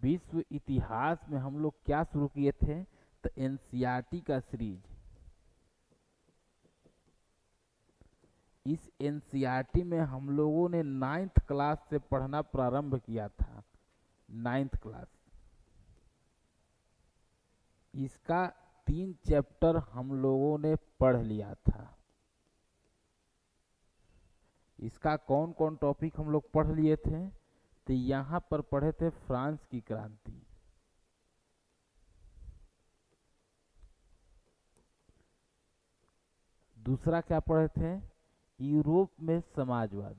विश्व इतिहास में हम लोग क्या शुरू किए थे, तो एनसीईआरटी का सीरीज। इस एनसीईआरटी में हम लोगों ने 9th क्लास से पढ़ना प्रारंभ किया था। 9th क्लास, इसका 3 चैप्टर हम लोगों ने पढ़ लिया था। इसका कौन कौन टॉपिक हम लोग पढ़ लिए थे, तो यहाँ पर पढ़े थे फ्रांस की क्रांति, दूसरा क्या पढ़े थे, यूरोप में समाजवाद,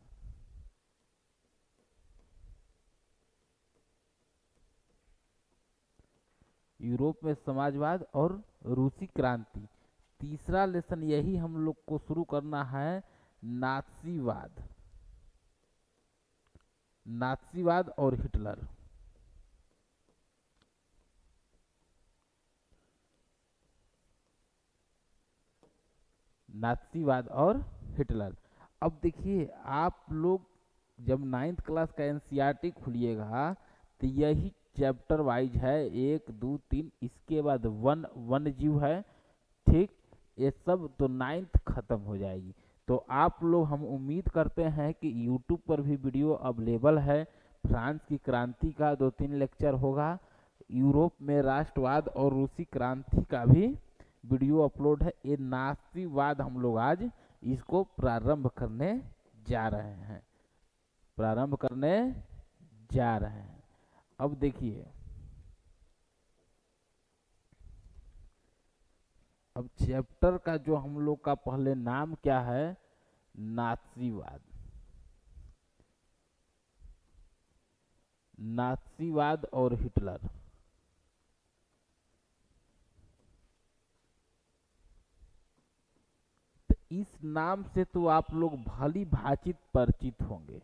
यूरोप में समाजवाद और रूसी क्रांति। तीसरा लेसन यही हम लोग को शुरू करना है, नात्सीवाद, नात्सीवाद और हिटलर। नात्सीवाद और हिटलर। अब देखिए आप लोग जब 9th क्लास का एनसीईआरटी खुलिएगा तो यही चैप्टर वाइज है, 1 2 3, इसके बाद वन जीव है, ठीक, ये सब तो 9th खत्म हो जाएगी। तो आप लोग, हम उम्मीद करते हैं कि यूट्यूब पर भी वीडियो अवेलेबल है। फ्रांस की क्रांति का 2-3 लेक्चर होगा, यूरोप में राष्ट्रवाद और रूसी क्रांति का भी वीडियो अपलोड है। ये नास्तिवाद हम लोग आज इसको प्रारंभ करने जा रहे हैं, प्रारंभ करने जा रहे हैं। अब देखिए, अब चैप्टर का जो हम लोग का पहले नाम क्या है, नात्सीवाद। नात्सीवाद और हिटलर। तो इस नाम से तो आप लोग भली भांति परिचित होंगे।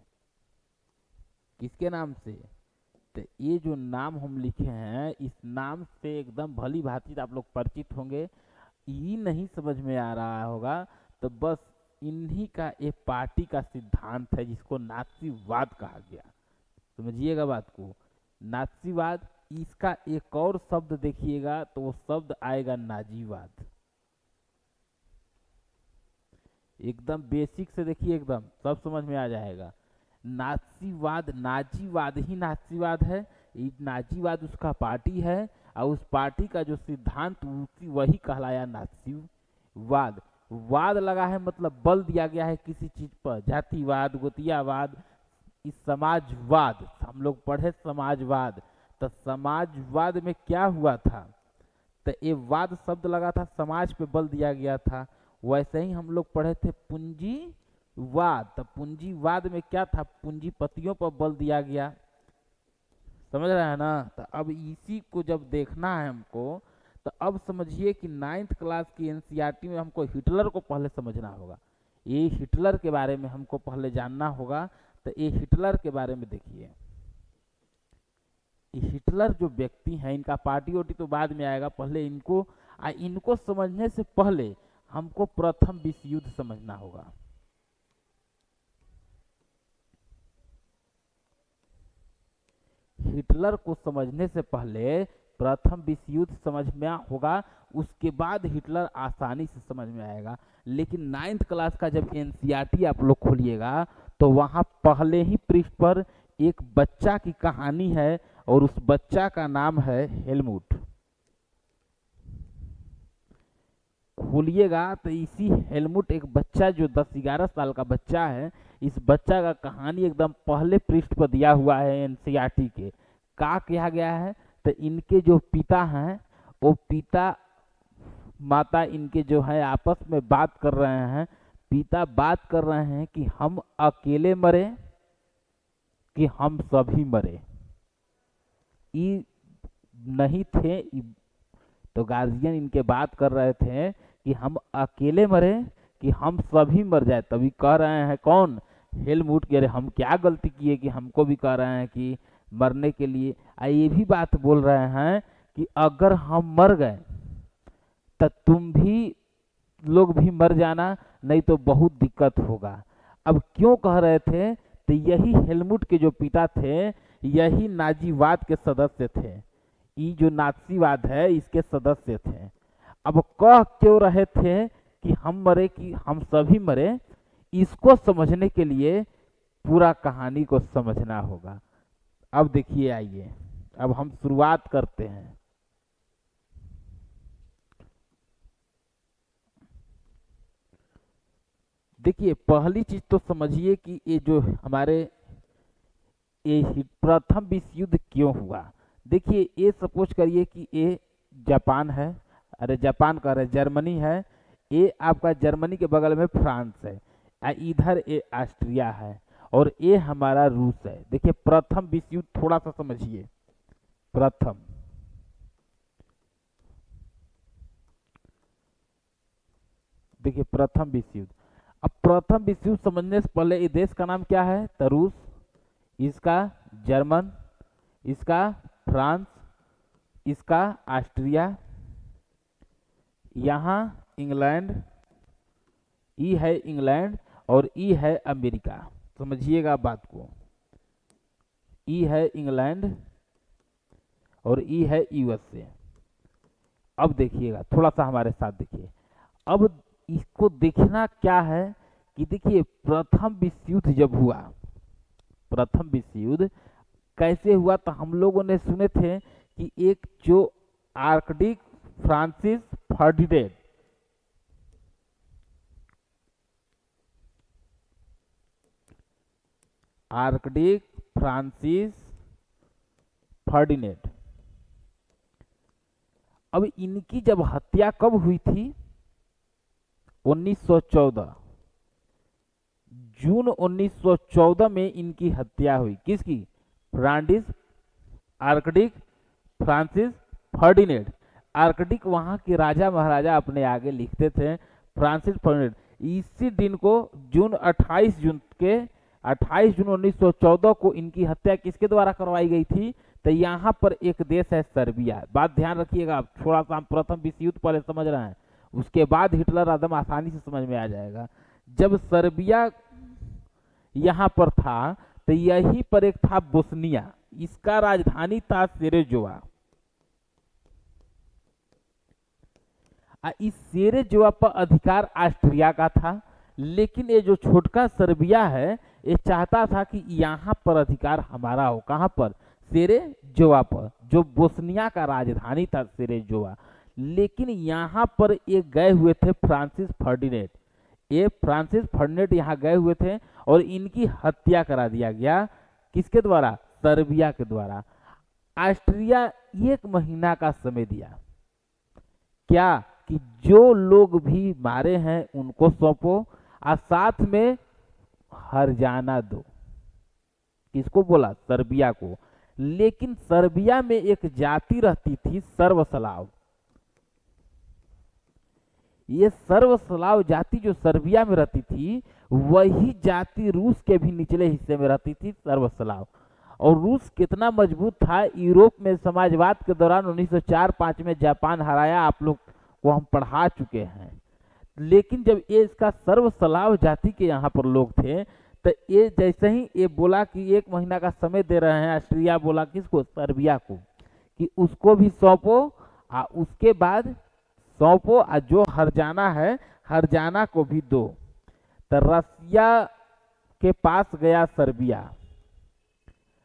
किसके नाम से, तो ये जो नाम हम लिखे हैं, इस नाम से एकदम भली भांति आप लोग परिचित होंगे। ये नहीं समझ में आ रहा होगा तो बस इन्हीं का एक पार्टी का सिद्धांत है जिसको नात्सीवाद कहा गया। समझिएगा बात को, नात्सीवाद। इसका एक और शब्द देखिएगा तो वो शब्द आएगा नाजीवाद। एकदम बेसिक से देखिए, एकदम सब समझ में आ जाएगा। नात्सीवाद, नाजीवाद ही नात्सीवाद है, नाजीवाद उसका पार्टी है और उस पार्टी का जो सिद्धांत उसी वही कहलाया नात्सीवाद। वाद लगा है मतलब बल दिया गया है किसी चीज पर, जातिवाद, गोतियावाद, इस समाजवाद, हम लोग पढ़े समाजवाद। तो समाजवाद में क्या हुआ था, तो ये वाद शब्द लगा था, समाज पे बल दिया गया था। वैसे ही हम लोग पढ़े थे पूंजीवाद, तो पूंजीवाद में क्या था, पूंजीपतियों पर बल दिया गया। समझ रहे हैं ना। तो अब इसी को जब देखना है हमको, तो अब समझिए कि 9th क्लास की एनसीईआरटी में हमको हिटलर को पहले समझना होगा। ये हिटलर के बारे में हमको पहले जानना होगा। तो ये हिटलर के बारे में देखिए, हिटलर जो व्यक्ति हैं, इनका पार्टी वार्टी तो बाद में आएगा, पहले इनको समझने से पहले हमको प्रथम विश्व युद्ध समझना होगा। हिटलर को समझने से पहले प्रथम विश्व युद्ध समझ में होगा, उसके बाद हिटलर आसानी से समझ में आएगा। लेकिन 9th क्लास का जब एनसीईआरटी आप लोग खोलिएगा तो वहां पहले ही पृष्ठ पर एक बच्चा की कहानी है और उस बच्चा का नाम है हेलमुट। खोलिएगा तो इसी हेलमुट, एक बच्चा जो 10-11 साल का बच्चा है, इस बच्चा का कहानी एकदम पहले पृष्ठ पर दिया हुआ है एनसीईआरटी के। क्या कहा गया है, तो इनके जो पिता हैं, वो पिता माता इनके जो है आपस में बात कर रहे हैं। पिता बात कर रहे हैं कि हम अकेले मरे कि हम सभी मरे। ये नहीं थे, तो गार्जियन इनके बात कर रहे थे कि हम अकेले मरे कि हम सभी मर जाए। तभी कह रहे हैं कौन, हेलमुट, के अरे हम क्या गलती किए कि हमको भी कह रहे हैं कि मरने के लिए। ये भी बात बोल रहे हैं कि अगर हम मर गए तो तुम भी लोग भी मर जाना, नहीं तो बहुत दिक्कत होगा। अब क्यों कह रहे थे, तो यही हेलमुट के जो पिता थे, यही नाजीवाद के सदस्य थे। ये जो नाजीवाद है इसके सदस्य थे। अब कह क्यों रहे थे कि हम मरे कि हम सभी मरे, इसको समझने के लिए पूरा कहानी को समझना होगा। अब देखिए, आइए अब हम शुरुआत करते हैं। देखिए, पहली चीज तो समझिए कि ये जो हमारे ये प्रथम विश्व युद्ध क्यों हुआ। देखिए, ये सपोज करिए कि ये जापान है, अरे जापान कह रहे जर्मनी है, ये आपका जर्मनी के बगल में फ्रांस है, इधर ये ऑस्ट्रिया है और ये हमारा रूस है। देखिए, प्रथम विश्व युद्ध थोड़ा सा समझिए। प्रथम देखिए प्रथम विश्व युद्ध। अब प्रथम विश्व युद्ध समझने से पहले ये देश का नाम क्या है, तो रूस, इसका जर्मन, इसका फ्रांस, इसका ऑस्ट्रिया, यहाँ इंग्लैंड, ई है इंग्लैंड और ई है अमेरिका। समझिएगा बात को, ई है इंग्लैंड और ई है यूएसए। अब देखिएगा, थोड़ा सा हमारे साथ देखिए। अब इसको देखना क्या है कि देखिए, प्रथम विश्व युद्ध जब हुआ, प्रथम विश्व युद्ध कैसे हुआ, तो हम लोगों ने सुने थे कि एक जो आर्कडिक फ्रांसिस फर्डिनेंड, आर्कडिक फ्रांसिस फर्डिनेंड, अब इनकी जब हत्या कब हुई थी, 1914 जून 1914 में इनकी हत्या हुई। किसकी, फ्रांसिस आर्कडिक फ्रांसिस फर्डिनेंड। आर्कडिक वहां के राजा महाराजा अपने आगे लिखते थे, फ्रांसिस फर्डिनेंड। इसी दिन को जून 28 जून 1914 को इनकी हत्या किसके द्वारा करवाई गई थी, तो यहाँ पर एक देश है सर्बिया। बात ध्यान रखिएगा, थोड़ा सा हम प्रथम विश्व युद्ध पहले समझ रहे हैं, उसके बाद हिटलर एकदम आसानी से समझ में आ जाएगा। जब सर्बिया यहाँ पर था तो यहीं पर एक था बोस्निया, इसका राजधानी था सेरेजोवा। इस सेरेजोवा पर अधिकार ऑस्ट्रिया का था, लेकिन ये जो छोटका सर्बिया है ये चाहता था कि यहाँ पर अधिकार हमारा हो। कहाँ पर, सेरेजोवा पर, जो बोस्निया का राजधानी था सेरेजोवा। लेकिन यहाँ पर ये गए हुए थे फ्रांसिस फर्डिनेंड, ये फ्रांसिस फर्डिनेंड यहाँ गए हुए थे और इनकी हत्या करा दिया गया। किसके द्वारा, सर्बिया के द्वारा। ऑस्ट्रिया 1 महीना का समय दिया, क्या कि जो लोग भी मारे हैं उनको सौंपो और साथ में हर्जाना दो। किसको बोला, सर्बिया को। लेकिन सर्बिया में एक जाति रहती थी सर्वस्लाव। ये सर्वस्लाव जाति जो सर्बिया में रहती थी, वही जाति रूस के भी निचले हिस्से में रहती थी, सर्वस्लाव। और रूस कितना मजबूत था, यूरोप में समाजवाद के दौरान 1904-05 में जापान हराया, आप लोग को हम पढ़ा चुके हैं। लेकिन जब ये इसका सर्वस्लाव जाति के यहाँ पर लोग थे, तो ये जैसे ही ये बोला कि 1 महीना का समय दे रहे हैं, ऑस्ट्रिया बोला किसको, सर्बिया को, कि उसको भी सौंपो और उसके बाद सौंपो और जो हर्जाना है हर्जाना को भी दो। तो रसिया के पास गया सर्बिया।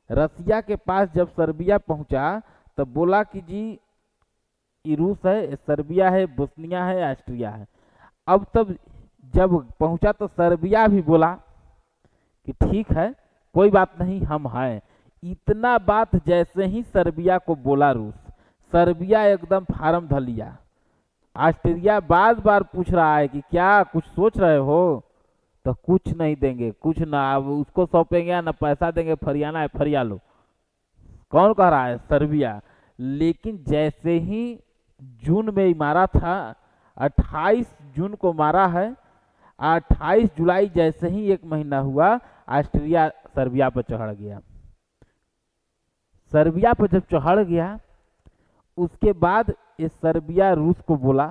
रसिया के पास जब सर्बिया पहुंचा तो बोला कि जी ये रूस है, सर्बिया है, बोस्निया है, ऑस्ट्रिया है। अब तब जब पहुंचा तो सर्बिया भी बोला कि ठीक है, कोई बात नहीं, हम हैं। इतना बात जैसे ही सर्बिया को बोला रूस, सर्बिया एकदम फार्म धर लिया। ऑस्ट्रिया बार बार पूछ रहा है कि क्या कुछ सोच रहे हो, तो कुछ नहीं देंगे, कुछ ना, उसको सौंपेंगे ना पैसा देंगे, फरियाना है फरिया लो। कौन कह रहा है, सर्बिया। लेकिन जैसे ही जून में मारा था, 28 जून को मारा है, 28 जुलाई जैसे ही 1 महीना हुआ, ऑस्ट्रिया सर्बिया पर चढ़ गया। सर्बिया पर जब चढ़ गया, उसके बाद ये सर्बिया रूस को बोला,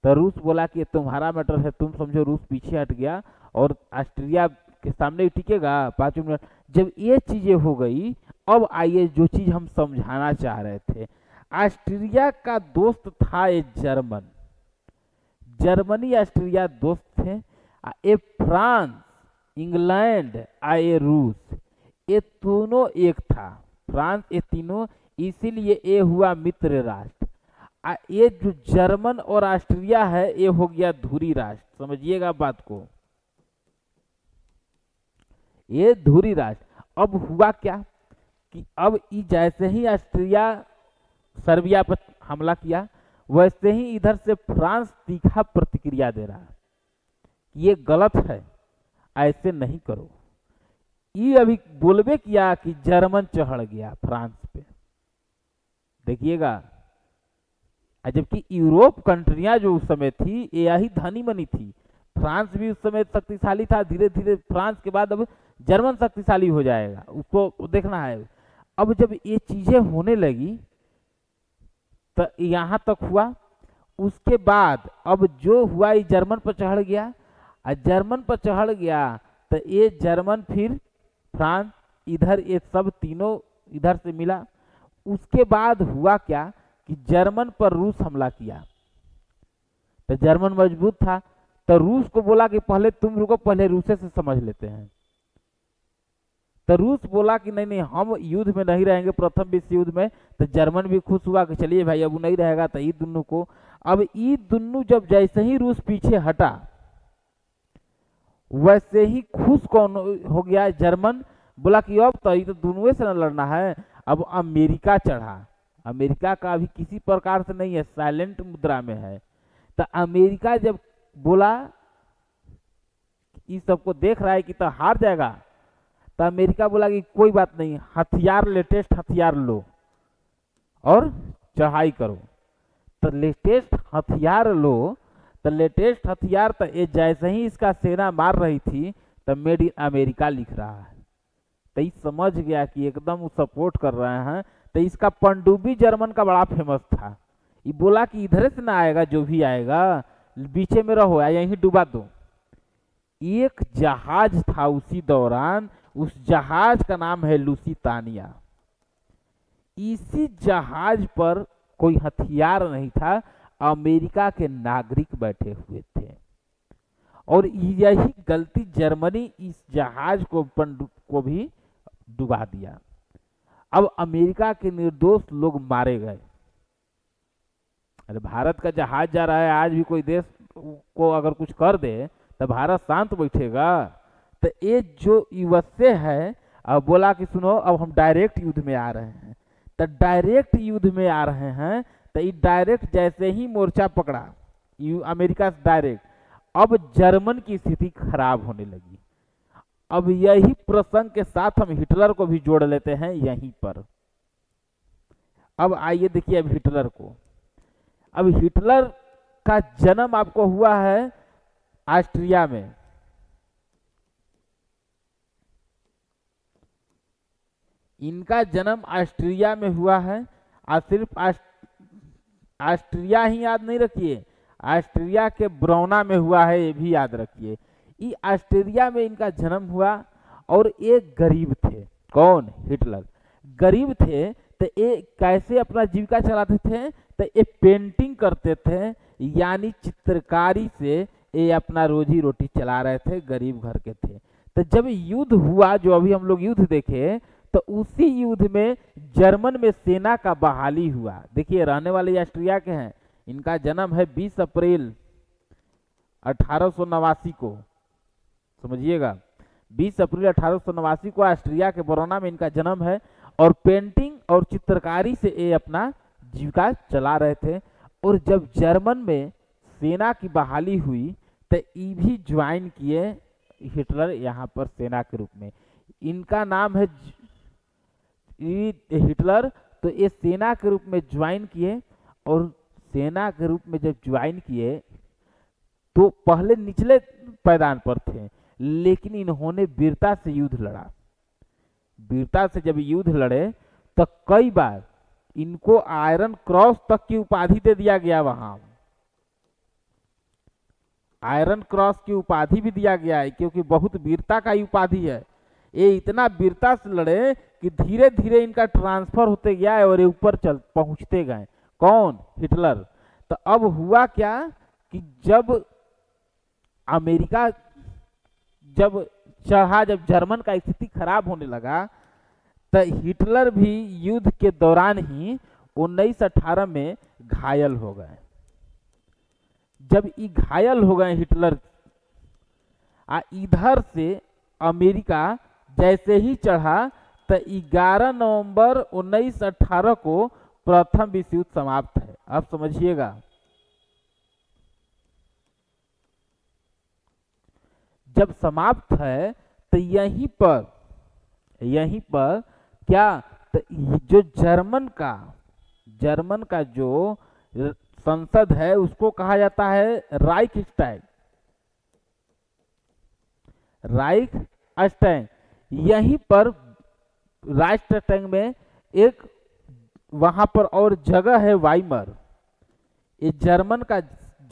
तो रूस बोला कि तुम्हारा मैटर है, तुम समझो। रूस पीछे हट गया और ऑस्ट्रिया के सामने टिकेगा 5 मिनट। जब ये चीजें हो गई, अब आइए जो चीज हम समझाना चाह रहे थे, ऑस्ट्रिया का दोस्त था ये जर्मन, जर्मनी ऑस्ट्रिया दोस्त थे। ये फ्रांस, इंग्लैंड, ये रूस, ये दोनों एक था, फ्रांस, ये तीनों, इसीलिए ये हुआ मित्र राष्ट्र। ये जो जर्मन और ऑस्ट्रिया है ये हो गया धुरी राष्ट्र, समझिएगा बात को, ये धुरी राष्ट्र। अब हुआ क्या कि अब जैसे ही ऑस्ट्रिया सर्बिया पर हमला किया, वैसे ही इधर से फ्रांस तीखा प्रतिक्रिया दे रहा है, ये गलत है, ऐसे नहीं करो। ये अभी बोलबे किया कि जर्मन चढ़ गया फ्रांस पे, देखिएगा। जबकि यूरोप कंट्रियां जो उस समय थी यही धनी मनी थी, फ्रांस भी उस समय शक्तिशाली था, धीरे धीरे फ्रांस के बाद अब जर्मन शक्तिशाली हो जाएगा, उसको देखना है। अब जब ये चीजें होने लगी तो यहाँ तक हुआ, उसके बाद अब जो हुआ ये जर्मन पर चढ़ गया, और जर्मन पर चढ़ गया तो ये जर्मन फिर फ्रांस इधर, ये सब तीनों इधर से मिला। उसके बाद हुआ क्या कि जर्मन पर रूस हमला किया, तो जर्मन मजबूत था, तो रूस को बोला कि पहले तुम रुको, पहले रूसे से समझ लेते हैं। तो रूस बोला कि नहीं नहीं, हम युद्ध में नहीं रहेंगे, प्रथम विश्व युद्ध में। तो जर्मन भी खुश हुआ कि चलिए भाई अब नहीं रहेगा, तो ये दोनों को, अब ये दोनों जब जैसे ही रूस पीछे हटा, वैसे ही खुश कौन हो गया, जर्मन बोला कि अब तो ये तो दोनों से न लड़ना है। अब अमेरिका चढ़ा, अमेरिका का अभी किसी प्रकार से नहीं है, साइलेंट मुद्रा में है। तो अमेरिका जब बोला, इस सबको देख रहा है कि तो हार जाएगा, तो अमेरिका बोला कि कोई बात नहीं, हथियार, लेटेस्ट हथियार लो और चढ़ाई करो। तो लेटेस्ट हथियार लो, तो लेटेस्ट हथियार, तो ये जैसे ही इसका सेना मार रही थी तो मेड इन अमेरिका लिख रहा है, तो ये समझ गया कि एकदम वो सपोर्ट कर रहे हैं। तो इसका पनडुब्बी जर्मन का बड़ा फेमस था, ये बोला कि इधर से ना आएगा, जो भी आएगा बीचे में रहो या यहीं डुबा दो। एक जहाज था उसी दौरान, उस जहाज का नाम है लुसितानिया। इसी जहाज पर कोई हथियार नहीं था, अमेरिका के नागरिक बैठे हुए थे, और यही गलती जर्मनी इस जहाज को भी डुबा दिया। अब अमेरिका के निर्दोष लोग मारे गए। अरे भारत का जहाज जा रहा है, आज भी कोई देश को अगर कुछ कर दे तो भारत शांत बैठेगा? तो ये जो यूएसए है, अब बोला कि सुनो अब हम डायरेक्ट युद्ध में आ रहे हैं। तो डायरेक्ट युद्ध में आ रहे हैं, तो ये डायरेक्ट जैसे ही मोर्चा पकड़ा अमेरिका से डायरेक्ट, अब जर्मन की स्थिति खराब होने लगी। अब यही प्रसंग के साथ हम हिटलर को भी जोड़ लेते हैं यहीं पर। अब आइए देखिए अब हिटलर को। अब हिटलर का जन्म आपको हुआ है ऑस्ट्रिया में। इनका जन्म ऑस्ट्रिया में हुआ है, और सिर्फ ऑस्ट्रिया ही याद नहीं रखिए, ऑस्ट्रिया के ब्रोना में हुआ है, ये भी याद रखिए। ये ऑस्ट्रिया में इनका जन्म हुआ, और एक गरीब थे। कौन? हिटलर। गरीब थे तो ये कैसे अपना जीविका चलाते थे? तो ये पेंटिंग करते थे, यानी चित्रकारी से ये अपना रोजी रोटी चला रहे थे, गरीब घर के थे। तो जब युद्ध हुआ, जो अभी हम लोग युद्ध देखे, तो उसी युद्ध में जर्मन में सेना का बहाली हुआ। देखिए रहने वाले ऑस्ट्रिया के हैं, इनका जन्म है 20 अप्रैल 1889 को, समझिएगा 20 अप्रैल 1889 को ऑस्ट्रिया के बरोना में इनका जन्म है, और पेंटिंग और चित्रकारी से ये अपना जीविका चला रहे थे। और जब जर्मन में सेना की बहाली हुई तो ये भी ज्वाइन किए हिटलर यहाँ पर सेना के रूप में। इनका नाम है हिटलर। तो ये सेना के रूप में ज्वाइन किए, और सेना के रूप में जब ज्वाइन किए तो पहले निचले पैदान पर थे, लेकिन इन्होंने वीरता से युद्ध लड़ा। वीरता से जब युद्ध लड़े तो कई बार इनको आयरन क्रॉस तक की उपाधि दे दिया गया। वहां आयरन क्रॉस की उपाधि भी दिया गया है, क्योंकि बहुत वीरता का ही उपाधि है। ये इतना वीरता से लड़े कि धीरे धीरे इनका ट्रांसफर होते गया है और ये ऊपर चल पहुंचते गए। कौन? हिटलर। तो अब हुआ क्या कि जब अमेरिका जब चढ़ा, जब जर्मन का स्थिति खराब होने लगा, तो हिटलर भी युद्ध के दौरान ही 1918 में घायल हो गए। जब ये घायल हो गए हिटलर, इधर से अमेरिका जैसे ही चढ़ा, तो 11 नवंबर 1918 को प्रथम विश्व युद्ध समाप्त है। अब समझिएगा, जब समाप्त है तो यहीं पर क्या, तो जो जर्मन का जो संसद है उसको कहा जाता है राइखस्टैग। यहीं पर राइखस्टैग में एक वहां पर और जगह है वाइमर, ये जर्मन का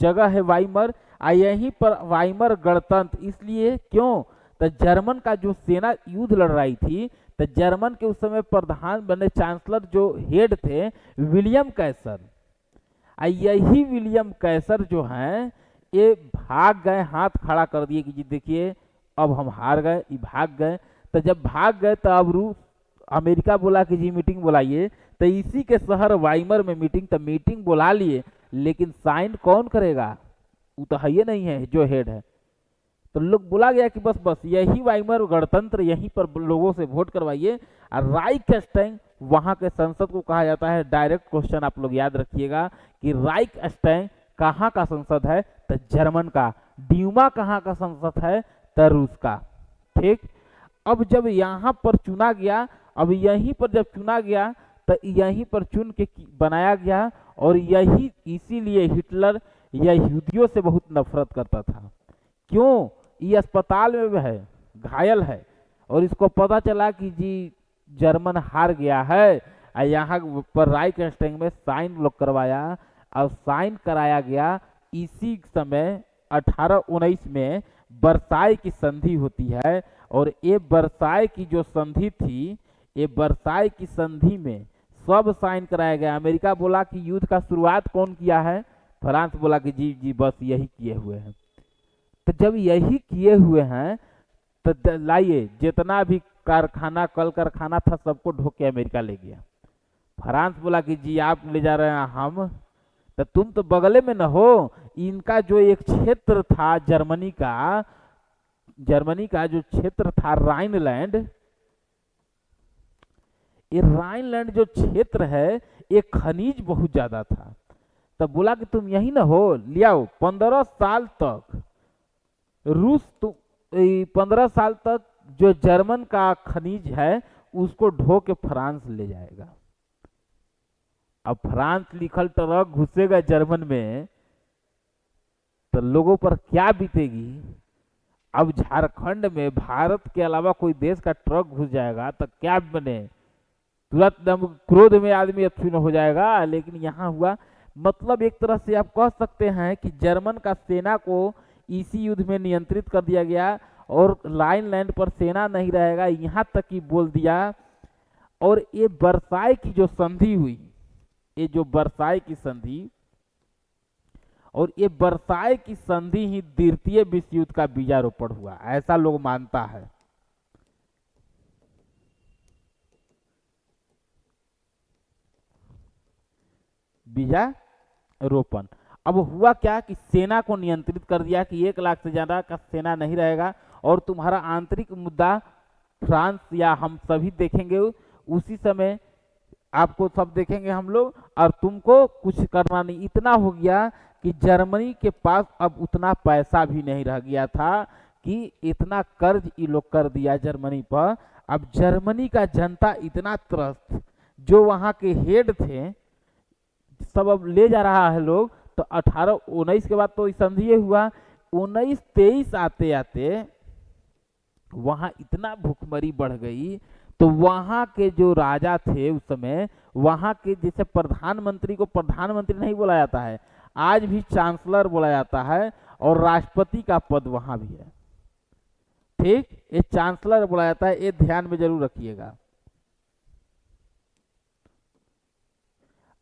जगह है वाइमर। यहीं पर वाइमर गणतंत्र इसलिए क्यों, तो जर्मन का जो सेना युद्ध लड़ रही थी, तो जर्मन के उस समय प्रधान बने चांसलर जो हेड थे विलियम कैसर, यही विलियम कैसर जो हैं ये भाग गए, हाथ खड़ा कर दिए कि जी देखिए अब हम हार गए, ये भाग गए। तो जब भाग गए तो अब रूस अमेरिका बोला कि जी मीटिंग बुलाइए, तो इसी के शहर वाइमर में मीटिंग बुला लिए, लेकिन साइन कौन करेगा, वो तो है ही नहीं है जो हेड है। तो लोग बोला गया कि बस यही वाइमर गणतंत्र, यहीं पर लोगों से वोट करवाइए। और राइखस्टैग वहां के संसद को कहा जाता है, डायरेक्ट क्वेश्चन आप लोग याद रखिएगा कि राइखस्टैग कहाँ का संसद है, तो जर्मन का। ड्यूमा कहाँ का संसद है, तो रूस का। ठीक, अब जब यहाँ पर चुना गया, अब यहीं पर जब चुना गया तो यहीं पर चुन के बनाया गया, और यही इसीलिए हिटलर यहूदियों से बहुत नफरत करता था। क्यों? ये अस्पताल में है, घायल है, और इसको पता चला कि जी जर्मन हार गया है, और यहाँ पर राइखस्टैग में साइन लोग करवाया, और साइन कराया गया। इसी समय 1819 में वर्साई की संधि होती है, और ये वर्साई की जो संधि थी, ये वर्साई की संधि में सब साइन कराया गया। अमेरिका बोला कि युद्ध का शुरुआत कौन किया है, फ्रांस बोला कि जी बस यही किए हुए हैं। तो जब यही किए हुए हैं तो लाइए जितना भी कारखाना कल कारखाना था सबको ढोक के अमेरिका ले गया। फ्रांस बोला कि जी आप ले जा रहे हैं, हम तो तुम तो बगले में न हो। इनका जो एक क्षेत्र था जर्मनी का जो क्षेत्र था राइनलैंड, ये राइनलैंड जो क्षेत्र है ये खनिज बहुत ज्यादा था। तब बोला कि तुम यही ना हो, ले आओ। 15 साल तक रूस 15 साल तक जो जर्मन का खनिज है उसको ढो के फ्रांस ले जाएगा। अब फ्रांस लिखल ट्रक घुसेगा जर्मन में तो लोगों पर क्या बीतेगी। अब झारखंड में भारत के अलावा कोई देश का ट्रक घुस जाएगा तो क्या बने, तुरंत दम क्रोध में आदमी अथुन हो जाएगा। लेकिन यहाँ हुआ, मतलब एक तरह से आप कह सकते हैं कि जर्मन का सेना को इसी युद्ध में नियंत्रित कर दिया गया, और राइनलैंड पर सेना नहीं रहेगा, यहाँ तक कि बोल दिया। और ये वर्साई की जो संधि हुई, ये जो वर्साई की संधि, और ये वर्साई की संधि ही द्वितीय विश्व युद्ध का बीजारोपण हुआ, ऐसा लोग मानता है। बीजारोपण। अब हुआ क्या कि सेना को नियंत्रित कर दिया कि 1 लाख से ज्यादा का सेना नहीं रहेगा, और तुम्हारा आंतरिक मुद्दा फ्रांस या हम सभी देखेंगे, उसी समय आपको सब देखेंगे हम लोग, और तुमको कुछ करना नहीं। इतना हो गया कि जर्मनी के पास अब उतना पैसा भी नहीं रह गया था कि इतना कर्ज ये लोग कर दिया जर्मनी पर। अब जर्मनी का जनता इतना त्रस्त, जो वहाँ के हेड थे सब अब ले जा रहा है लोग। तो 1819 के बाद तो संधि हुआ, 1923 आते आते वहां इतना भूखमरी बढ़ गई, तो वहां के जो राजा थे उस समय, वहां के जैसे प्रधानमंत्री को प्रधानमंत्री नहीं बोला जाता है, आज भी चांसलर बोला जाता है, और राष्ट्रपति का पद वहां भी है। ठीक, ये चांसलर बोला जाता है, ये ध्यान में जरूर रखिएगा।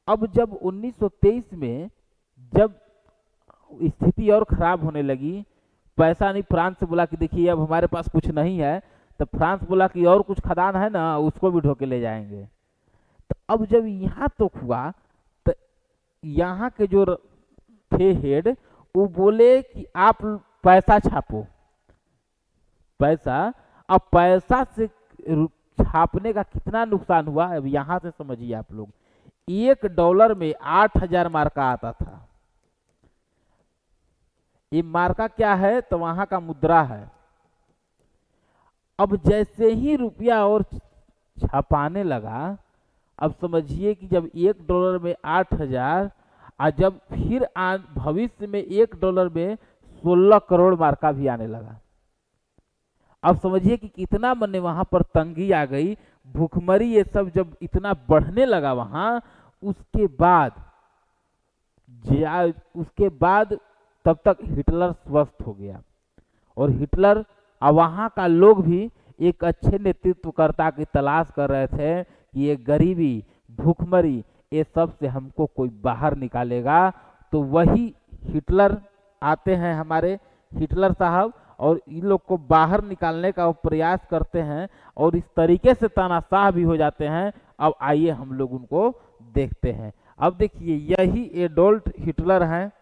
अब जब 1923 में जब स्थिति और खराब होने लगी, पैसा नहीं, फ्रांस से बोला कि देखिए अब हमारे पास कुछ नहीं है, तो फ्रांस बोला कि और कुछ खदान है ना उसको भी ढोके ले जाएंगे। तो अब जब यहाँ तो हुआ, तो यहाँ के जो थे हेड, वो बोले कि आप पैसा छापो, पैसा। अब पैसा से छापने का कितना नुकसान हुआ अब यहाँ से समझिए आप लोग। $1 में 8,000 मार्का आता था। ये मार्का क्या है, तो वहां का मुद्रा है। अब जैसे ही रुपया और छापाने लगा, अब समझिए कि जब $1 में 8,000, और जब फिर भविष्य में $1 में 16 करोड़ मार्का भी आने लगा। अब समझिए कि कितना मने वहां पर तंगी आ गई, भूखमरी ये सब जब इतना बढ़ने लगा वहां, उसके बाद तब तक हिटलर स्वस्थ हो गया। और हिटलर और वहाँ का लोग भी एक अच्छे नेतृत्वकर्ता की तलाश कर रहे थे कि ये गरीबी, भूखमरी, ये सब से हमको कोई बाहर निकालेगा। तो वही हिटलर आते हैं, हमारे हिटलर साहब, और इन लोग को बाहर निकालने का वो प्रयास करते हैं, और इस तरीके से तानाशाह भी हो जाते हैं। अब आइए हम लोग उनको देखते हैं। अब देखिए यही एडोल्फ हिटलर हैं,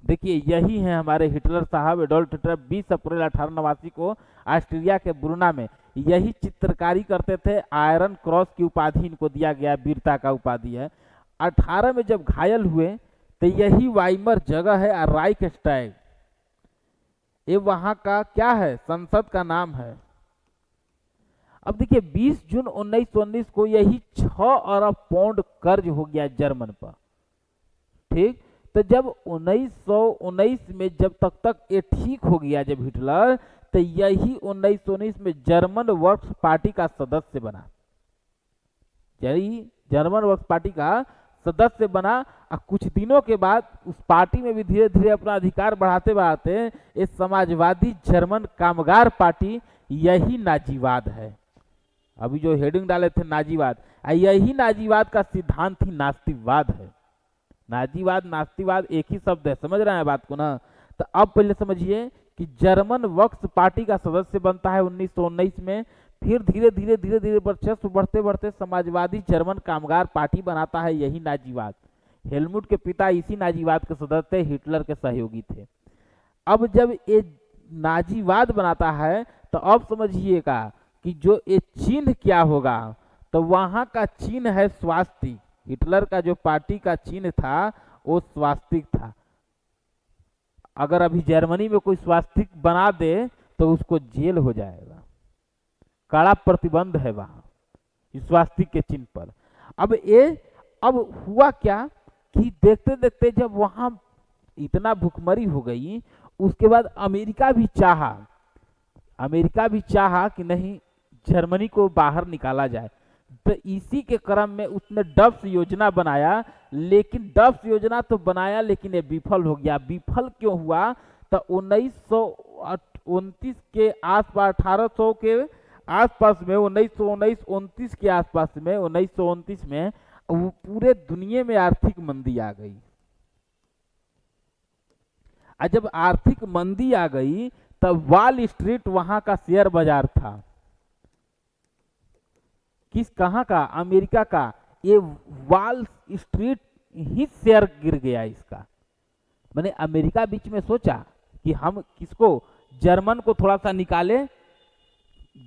देखिए यही है हमारे हिटलर साहब, एडोल्फ हिटलर। 20 अप्रैल 1889 को ऑस्ट्रिया के ब्रूना में यही चित्रकारी करते थे। आयरन क्रॉस की उपाधि इनको दिया गया, वीरता का उपाधि है। 18 में जब घायल हुए तो यही वाइमर जगह है, राइखस्टैग, ये वहां का क्या है, संसद का नाम है। अब देखिए 20 जून 1919 को यही 6 अरब पाउंड कर्ज हो गया जर्मन पर, ठीक। तो जब 1919 में जब तक ये ठीक हो गया जब हिटलर, तो यही 1919 में जर्मन वर्क्स पार्टी का सदस्य बना, यही जर्मन वर्क्स पार्टी का सदस्य बना। और कुछ दिनों के बाद उस पार्टी में भी धीरे धीरे अपना अधिकार बढ़ाते बढ़ाते ये समाजवादी जर्मन कामगार पार्टी, यही नाजीवाद है। अभी जो हेडिंग डाले थे नाजीवाद, यही नाजीवाद का सिद्धांत ही नास्तिकवाद है। नाजीवाद नास्तिकवाद एक ही शब्द है, समझ रहे हैं बात को ना। तो अब पहले समझिए कि जर्मन वर्क्स पार्टी का सदस्य बनता है 1919 में, फिर धीरे धीरे धीरे धीरे वर्चस्व बढ़ते बढ़ते समाजवादी जर्मन कामगार पार्टी बनाता है, यही नाजीवाद। हेलमुट के पिता इसी नाजीवाद के सदस्य हिटलर के सहयोगी थे। अब जब ये नाजीवाद बनाता है, तो अब समझिएगा कि जो ये चिन्ह क्या होगा, तो वहां का चिन्ह है स्वास्तिक। हिटलर का जो पार्टी का चिन्ह था वो स्वास्तिक था। अगर अभी जर्मनी में कोई स्वास्तिक बना दे तो उसको जेल हो जाएगा, कड़ा प्रतिबंध है वहां स्वास्तिक के चिन्ह पर। अब हुआ क्या कि देखते देखते जब वहां इतना भुखमरी हो गई, उसके बाद अमेरिका भी चाहा कि नहीं जर्मनी को बाहर निकाला जाए। तो इसी के क्रम में उसने डब्स योजना बनाया, लेकिन डब्स योजना तो बनाया लेकिन ये विफल हो गया। विफल क्यों हुआ, तो 1929 के आसपास, 1800 के आसपास में, 1929 के आसपास में, 1929 में पूरे दुनिया में आर्थिक मंदी आ गई। और जब आर्थिक मंदी आ गई तब वॉल स्ट्रीट वहां का शेयर बाजार था, कहां का, अमेरिका का। ये वॉल स्ट्रीट ही शेयर गिर गया इसका। मैंने अमेरिका बीच में सोचा कि हम किसको, जर्मन को थोड़ा सा निकाले,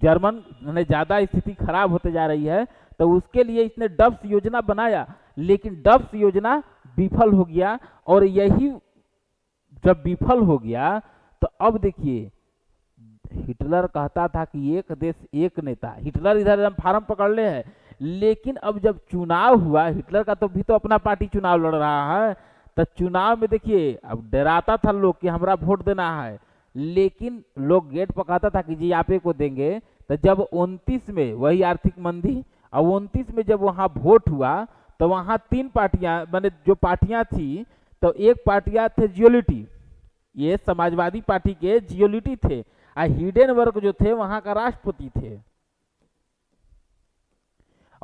जर्मन ने ज्यादा स्थिति खराब होते जा रही है, तो उसके लिए इसने डब्स योजना बनाया, लेकिन डब्स योजना विफल हो गया। और यही जब विफल हो गया तो अब देखिए हिटलर कहता था कि एक देश एक नेता, हिटलर इधर फार्म पकड़ ले है, लेकिन अब जब चुनाव हुआ, हिटलर का तो भी तो अपना पार्टी चुनाव लड़ रहा है, तो चुनाव में देखिए अब डराता था लोग कि हमरा वोट देना है, लेकिन लोग गेट पर कहता था कि जी आप ही को देंगे। तो जब 29 में वही आर्थिक मंदी, और 29 में जब वहां वोट हुआ तो वहां 3 पार्टियां, मैंने जो पार्टियां थी, तो एक पार्टियां थे जियोलिटी, ये समाजवादी पार्टी के जियोलिटी थे, और हिडेनबर्ग जो थे वहां का राष्ट्रपति थे।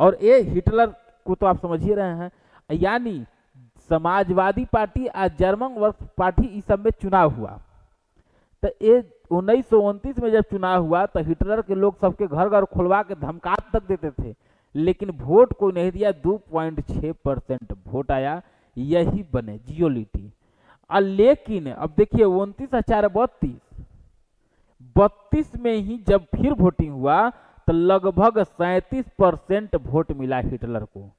और ये हिटलर को तो आप समझ ही रहे हैं, यानी समाजवादी पार्टी और जर्मन वर्क पार्टी इस सब में चुनाव हुआ। तो ये 1929 में जब चुनाव हुआ तो हिटलर के लोग सबके घर घर खुलवा के धमका तक देते थे, लेकिन वोट को नहीं दिया। 2.6% वोट आया, यही बने जियोलिटी। लेकिन अब देखिए 29,432 में ही जब फिर वोटिंग हुआ तो लगभग 37% वोट मिला हिटलर को।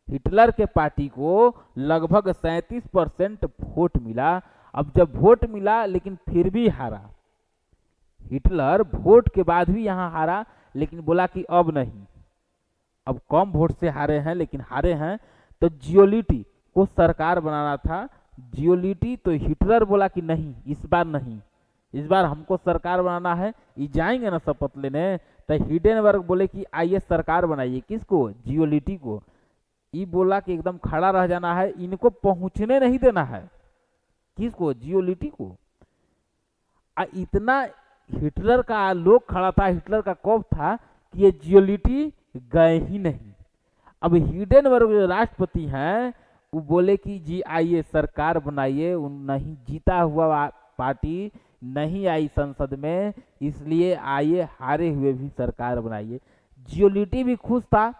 हिटलर के पार्टी को लगभग 37% वोट मिला। अब जब वोट मिला लेकिन फिर भी हारा, हिटलर वोट के बाद भी यहाँ हारा, लेकिन बोला कि अब नहीं, अब कम वोट से हारे हैं लेकिन हारे हैं। तो जियोलिटी को सरकार बनाना था। जियोलिटी तो हिटलर बोला कि नहीं, इस बार नहीं, इस बार हमको सरकार बनाना है। ये जाएंगे ना शपथ लेने, तो हिडेनबर्ग बोले कि आइए सरकार बनाइए। किसको? जियोलिटी को। ये बोला कि एकदम खड़ा रह जाना है, इनको पहुंचने नहीं देना है। किसको? जियोलिटी को। इतना हिटलर का लोग खड़ा था, हिटलर का खौफ था कि ये जियोलिटी गए ही नहीं। अब हिडेनबर्ग जो राष्ट्रपति हैं वो बोले कि जी आइए सरकार बनाइए। नहीं, जीता हुआ पार्टी नहीं आई संसद में, इसलिए आइए हारे हुए भी सरकार बनाइए। जियोलिटी भी खुश था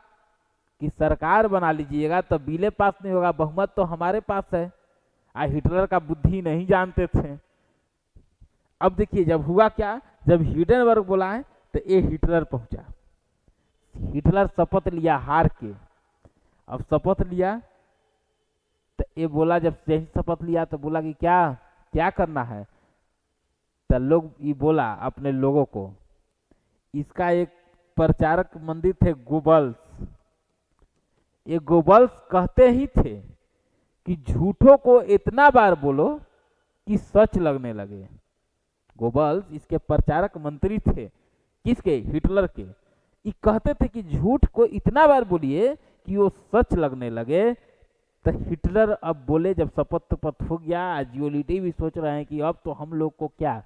कि सरकार बना लीजिएगा, तो बिले पास नहीं होगा, बहुमत तो हमारे पास है। हिटलर का बुद्धि नहीं जानते थे। अब देखिए जब हुआ क्या, जब हिडेनबर्ग बोला है तो ये हिटलर पहुंचा। हिटलर शपथ लिया हार के। अब शपथ लिया तो ये बोला, जब यही शपथ लिया तो बोला कि क्या क्या करना है। तो लोग ये बोला अपने लोगों को, इसका एक प्रचारक मंदिर थे गोबल्स। ये गोबल्स कहते ही थे कि झूठों को इतना बार बोलो कि सच लगने लगे। गोबल्स इसके प्रचारक मंत्री थे। किसके? हिटलर के। ये कहते थे कि झूठ को इतना बार बोलिए कि वो सच लगने लगे। तो हिटलर अब बोले, जब शपथ हो गया, जियोलिटी भी सोच रहे हैं कि अब तो हम लोग को क्या,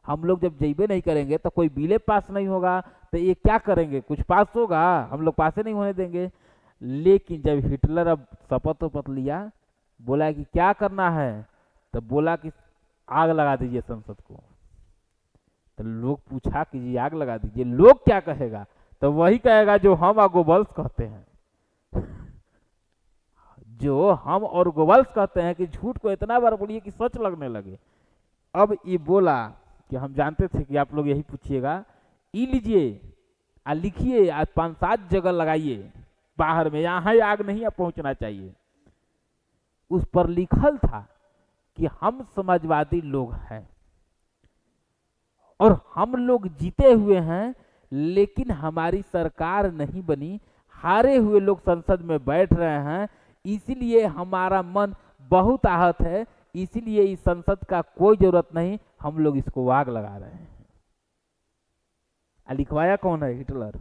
हम लोग जब जइबे नहीं करेंगे तो कोई बिले पास नहीं होगा, तो ये क्या करेंगे, कुछ पास होगा, हम लोग पास नहीं होने देंगे। लेकिन जब हिटलर अब शपथ लिया, बोला कि क्या करना है, तो बोला कि आग लगा दीजिए संसद को। तो लोग पूछा कि जी आग लगा दीजिए, लोग क्या कहेगा? तो वही कहेगा जो हम और गोबल्स कहते हैं। जो हम और गोबल्स कहते हैं कि झूठ को इतना बार बोलिए कि सच लगने लगे। अब ये बोला कि हम जानते थे कि आप लोग यही पूछिएगा, ई लीजिए आ लिखिए, आज 5-7 जगह लगाइए बाहर में, यहाँ आग नहीं पहुंचना चाहिए। उस पर लिखल था कि हम समाजवादी लोग हैं और हम लोग जीते हुए हैं, लेकिन हमारी सरकार नहीं बनी, हारे हुए लोग संसद में बैठ रहे हैं, इसलिए हमारा मन बहुत आहत है, इसलिए इस संसद का कोई जरूरत नहीं, हम लोग इसको आग लगा रहे हैं। लिखवाया कौन है? हिटलर।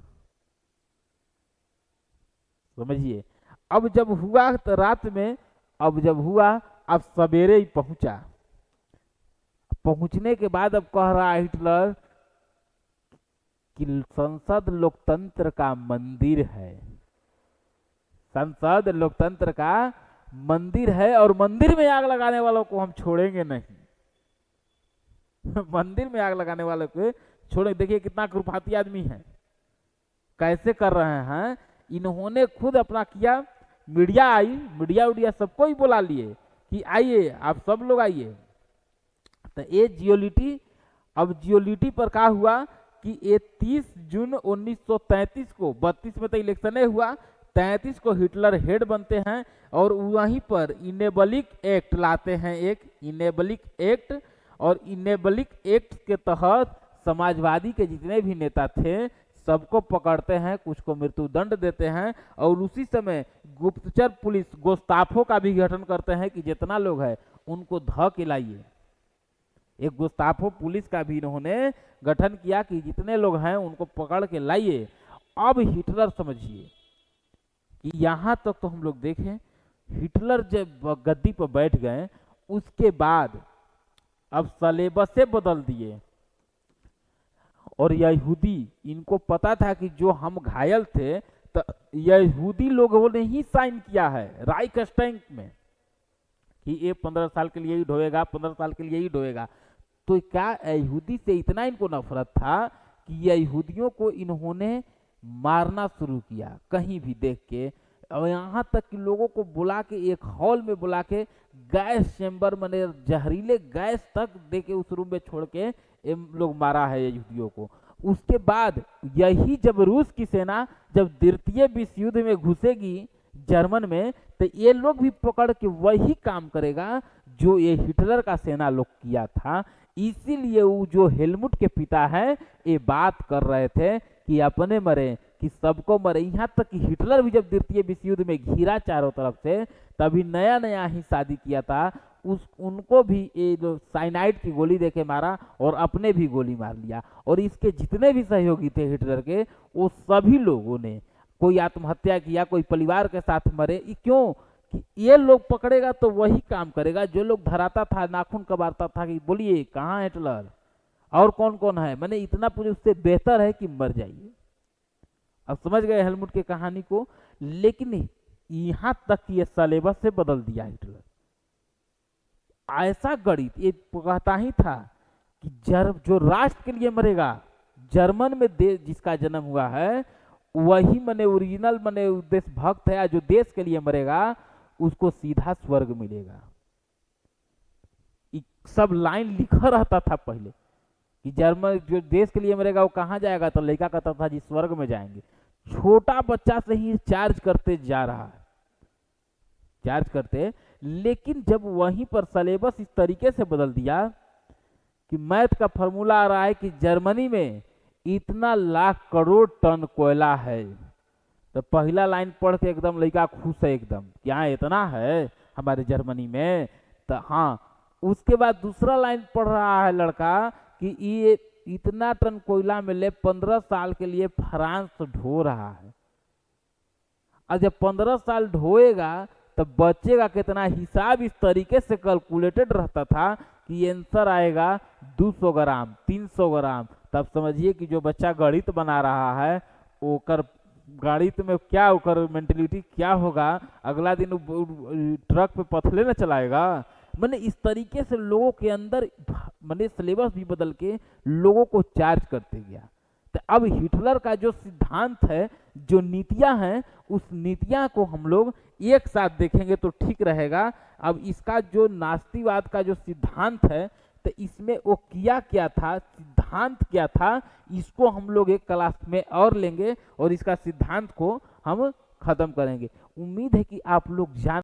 समझिए। अब जब हुआ तो रात में, अब जब हुआ, अब सवेरे ही पहुंचा। पहुंचने के बाद अब कह रहा है हिटलर कि संसद लोकतंत्र का मंदिर है, संसद लोकतंत्र का मंदिर है और मंदिर में आग लगाने वालों को हम छोड़ेंगे नहीं। मंदिर में आग लगाने वालों को छोड़े। देखिए कितना कुरूपाती आदमी है, कैसे कर रहे हैं। इन्होंने खुद अपना किया, मीडिया आई, मीडिया सबको ही बुला लिए कि आइए आप सब लोग आइए। तो ये जियोलिटी, अब जियोलिटी पर क्या हुआ कि ये 30 जून 1933 को, 32 में तो इलेक्शन हुआ, 33 को हिटलर हेड बनते हैं और वहीं पर इनेबलिंग एक्ट लाते हैं, एक इनेबलिंग एक्ट। और इनेबलिंग एक्ट के तहत समाजवादी के जितने भी नेता थे सबको पकड़ते हैं, कुछ को मृत्यु दंड देते हैं। और उसी समय गुप्तचर पुलिस गोस्ताफो का भी गठन करते हैं कि जितना लोग हैं उनको ध के लाइए। एक गुस्ताफो पुलिस का भी इन्होंने गठन किया कि जितने लोग हैं उनको पकड़ के लाइए। अब हिटलर समझिए कि यहाँ तक तो हम लोग देखें, हिटलर जब गद्दी पर बैठ गए उसके बाद अब सलेबसे बदल दिए। और यहूदी, इनको पता था कि जो हम घायल थे तो यहूदी लोगों ने ही साइन किया है राइखस्टैग में कि ये 15 साल के लिए ही ढोएगा, 15 साल के लिए ही ढोएगा। तो क्या यहूदी से इतना इनको नफरत था कि यहूदियों को इन्होंने मारना शुरू किया कहीं भी देख के, और यहाँ तक कि लोगों को बुला के एक हॉल में बुला के गैस चेंबर माने जहरीले गैस तक दे के उस रूम में छोड़ के ये लोग मारा है यहूदियों को। उसके बाद यही जब रूस की सेना जब द्वितीय विश्व युद्ध में घुसेगी जर्मन में, तो ये लोग भी पकड़ के वही काम करेगा जो ये हिटलर का सेना लोग किया था। इसीलिए वो जो हेलमुट के पिता है ये बात कर रहे थे कि अपने मरे कि सबको मरे। यहाँ तक कि हिटलर भी जब द्वितीय विश्व युद्ध में घिरा चारों तरफ से, तभी नया नया ही शादी किया था, उनको भी ये जो साइनाइड की गोली देके मारा और अपने भी गोली मार लिया। और इसके जितने भी सहयोगी थे हिटलर के, वो सभी लोगों ने कोई आत्महत्या किया, कोई परिवार के साथ मरे। क्यों कि ये लोग पकड़ेगा तो वही काम करेगा जो लोग धराता था, नाखून कबारता था कि बोलिए कहाँ हिटलर और कौन कौन है, मैंने इतना पूछे, उससे बेहतर है कि मर जाइए। अब समझ गए हेलमुट की कहानी को। लेकिन यहां तक कि ये सिलेबस से बदल दिया हिटलर। ऐसा गणित ये कहता ही था कि जो राष्ट्र के लिए मरेगा, जर्मन में जिसका जन्म हुआ है वही मने ओरिजिनल मने देशभक्त है, जो देश के लिए मरेगा उसको सीधा स्वर्ग मिलेगा। सब लाइन लिखा रहता था पहले कि जर्मन जो देश के लिए मरेगा वो कहाँ जाएगा, तो लड़का कहता था जी स्वर्ग में जाएंगे। छोटा बच्चा से ही चार्ज करते जा रहा है, चार्ज करते। लेकिन जब वहीं पर सिलेबस इस तरीके से बदल दिया कि मैथ का फॉर्मूला आ रहा है कि जर्मनी में इतना लाख करोड़ टन कोयला है, तो पहला लाइन पढ़ के एकदम लड़का खुश है एकदम, क्या इतना है हमारे जर्मनी में, तो हाँ। उसके बाद दूसरा लाइन पढ़ रहा है लड़का कि ये इतना टन कोयला मिले 15 साल के लिए फ्रांस ढो रहा है। और जब 15 साल ढोएगा तब बचेगा कितना, हिसाब इस तरीके से कैलकुलेटेड रहता था कि आंसर आएगा 200 ग्राम 300 ग्राम। तब समझिए कि जो बच्चा गणित बना रहा है ओकर गणित में क्या, ओकर मेंटलिटी क्या होगा, अगला दिन ट्रक पे पथले न चलाएगा। मैंने इस तरीके से लोगों के अंदर मैंने सिलेबस भी बदल के लोगों को चार्ज करते गया। तो अब हिटलर का जो सिद्धांत है, जो नीतियां हैं, उस नीतियां को हम लोग एक साथ देखेंगे तो ठीक रहेगा। अब इसका जो नास्तिवाद का जो सिद्धांत है, तो इसमें वो किया क्या था, सिद्धांत क्या था, इसको हम लोग एक क्लास में और लेंगे और इसका सिद्धांत को हम खत्म करेंगे। उम्मीद है कि आप लोग जान